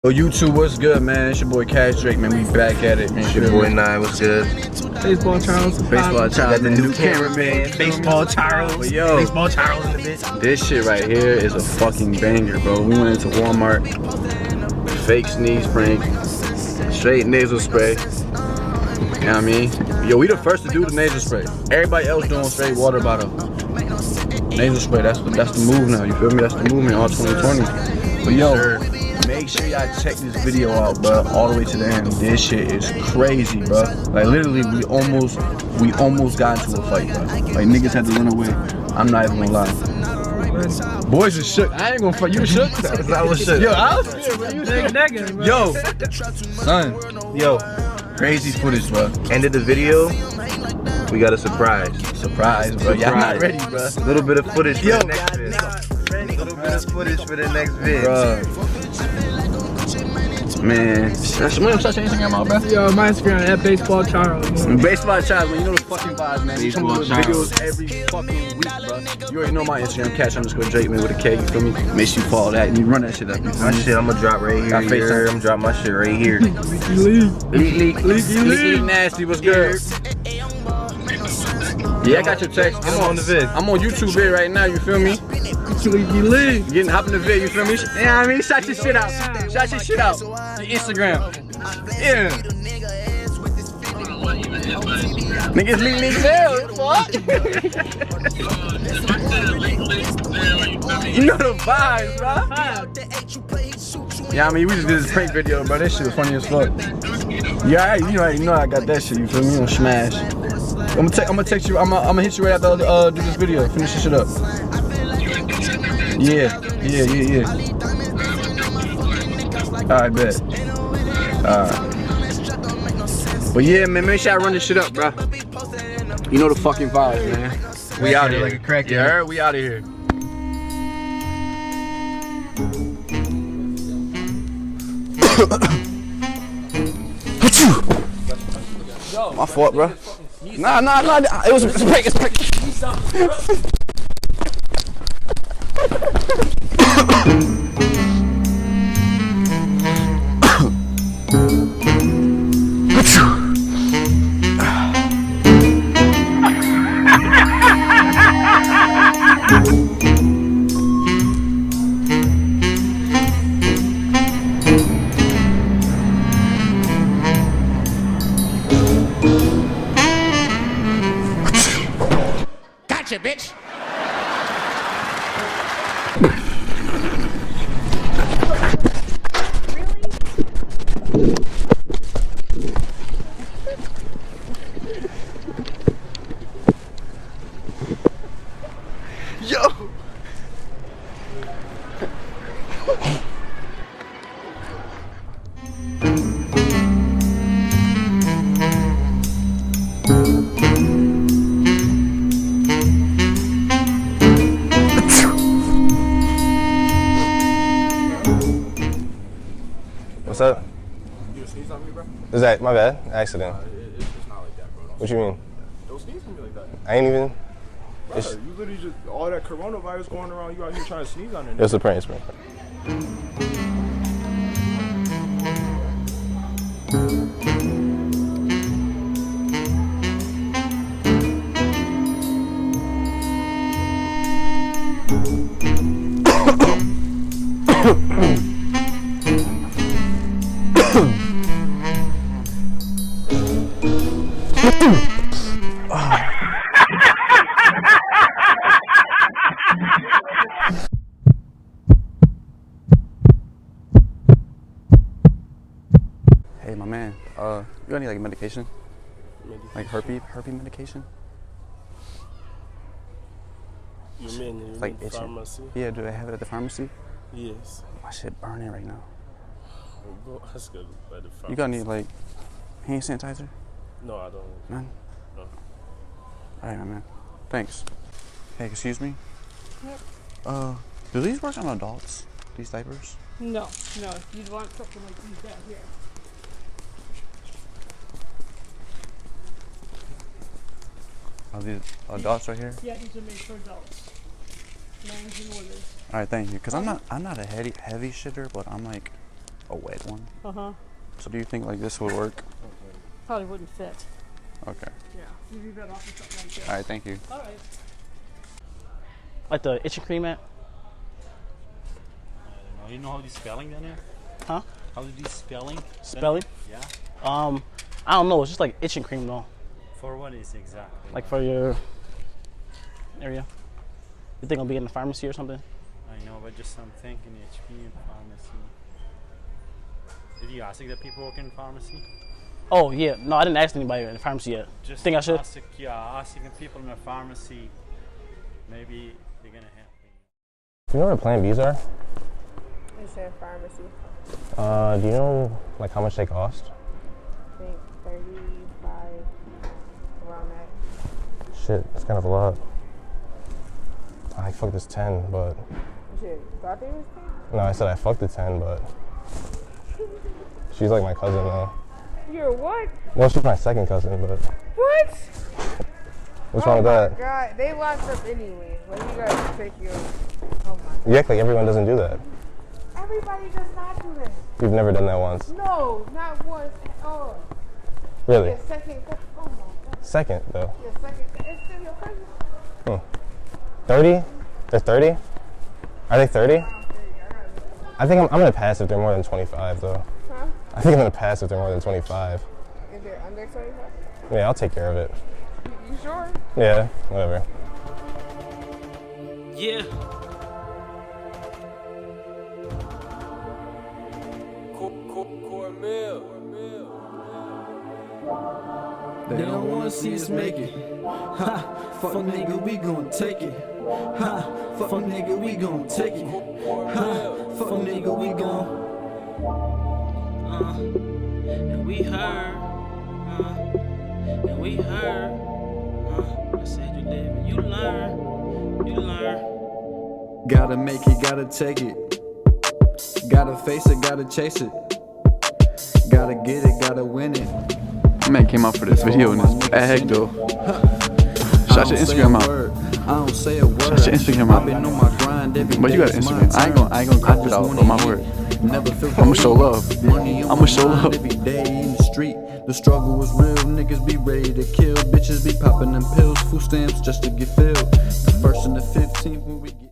Yo, YouTube, what's good, man? It's your boy Cash Drake, man. We back at it, man. It's your boy Nine, what's good? Baseball Charles. Baseball Charles, the new cameraman. Baseball Charles. But yo, Baseball Charles in the bitch. this shit right here is a fucking banger, bro. We went into Walmart, fake sneeze prank, straight nasal spray. You know what I mean? Yo, we the first to do the nasal spray. Everybody else doing straight water bottle. Nasal spray, that's the move now. You feel me? That's the movement all 2020. But yo, make sure y'all check this video out, bro, all the way to the end. This shit is crazy, bro. Like literally, we almost got into a fight, bro. Like niggas had to run away. I'm not even gonna lie. Boys are shook. I ain't gonna fight. You shook? I was shook. Yo, I was scared, bro. You shook? Nigga, bro. Yo, son. Yo, Crazy footage, bro. end of the video, we got a surprise. Surprise, bro. Y'all not ready, bro. A little bit of footage for Yo, the next vid. A little bit of footage for the next vid. Bro. Man, when such anything out, bro? Yo, my Instagram at Baseball Charles. Baseball Charles, man, you know the fucking vibes, man. We come up with Charles. videos every fucking week, bro. You already know my Instagram, Cash_Drake, man, with a K, you feel me? Make sure you follow that and you run that shit up, you feel My me? shit, I'm gonna drop right Got here. FaceTime. I'm drop my shit right here. Leak, nasty, what's good? Yeah, I got your text. Get him on the vid. I'm on YouTube vid right now, you feel me? Getting hop in the vid, you feel me? Yeah, I mean, shout your shit out. Shout your shit out. Your Instagram. Yeah. Niggas leak there, what? You know the vibes, bro. Yeah, I mean, we just did this prank video, bro. That shit was funny as fuck. Yeah, you already know I got that shit, you feel me? On Smash. I'm gonna text you. I'm gonna hit you right after do this video. Finish this shit up. Yeah. Alright, bet. But yeah, man, make sure I run this shit up, bro. You know the fucking vibes, man. We out here like a crackhead. Yeah, we out of here. My fault, bro. Nah. It was a prank. It's a prank. Gotcha, bitch. Yo. What's up? You sneeze on me, bro? Is that my bad? Accident. It's not like that, bro. What you mean? Don't sneeze on me like that. I ain't even. You literally just all that coronavirus going around. You out here trying to sneeze on it. It's a prank. It's a prank. Hey, my man. You got any like medication? Like herpes medication? You mean It's like itching. pharmacy? Yeah, do they have it at the pharmacy? Yes. My shit burning right now. Bro, that's good. By the pharmacy. You got any like hand sanitizer? No, I don't. None? No. Alright, my man. Thanks. Hey, excuse me? Yep. Do these work on adults? These diapers? No. You'd want something like these down here. Are these adults right here? Yeah, these are made for adults. Men's and women's. All right, thank you. Cause I'm not a heavy shitter, but I'm like a wet one. Uh-huh. So do you think like this would work? Probably wouldn't fit. Okay. Yeah. You'd be better off with something like this. All right, thank you. All right. Like the itching cream at? I don't know. You know how these spelling down there? Huh? How do these spelling? Spelling? Yeah. I don't know. It's just like itching cream though. For what is exactly? Like for your area. You think it'll be in the pharmacy or something? I know, but just I'm thinking HP and pharmacy. Did you ask the people working in pharmacy? Oh yeah. No, I didn't ask anybody in the pharmacy yet. Just think I should? asking people in the pharmacy. Maybe they're gonna help me. Do you know what Plan Bs are? It's a pharmacy. Do you know like how much they cost? I think 35, around that. Shit, that's kind of a lot. I fucked this 10, but Shit, thought they was 10? no, I said I fucked the 10, but she's like my cousin now. You're what? Well, she's my second cousin, but What? what's wrong with that? God, they locked up anyway. When you guys take your, oh my. You act like everyone doesn't do that. Everybody does not do that. You've never done that once. No, not once at all. Really? Your second, oh my God. Second, though. Your second, it's still your cousin. 30? They're 30? Are they 30? I think I'm gonna pass if they're more than 25, though. Huh? I think I'm gonna pass if they're more than 25. If they're under 25? Yeah, I'll take care of it. You sure? Yeah, whatever. Yeah. They don't wanna see us make it. Ha, fuck nigga, we gon' take it. Ha, fuck nigga, we gon' take it. Ha, fuck nigga, we gon'. And we heard. And we heard. I said you live and you learn. You learn. Gotta make it, gotta take it. Gotta face it, gotta chase it. Gotta get it, gotta win it. Man came out for this video in his bag though. Shout your Instagram out. I don't say a word. Shout your Instagram out. I've been on my grind every But you got day, an it's my Instagram. I ain't gonna crop it out, but my word. I'ma show love. I'ma show love. Every day in the street, the struggle was real. Niggas be ready to kill. Bitches be popping them pills. Food stamps just to get filled. The first and the 15th when we get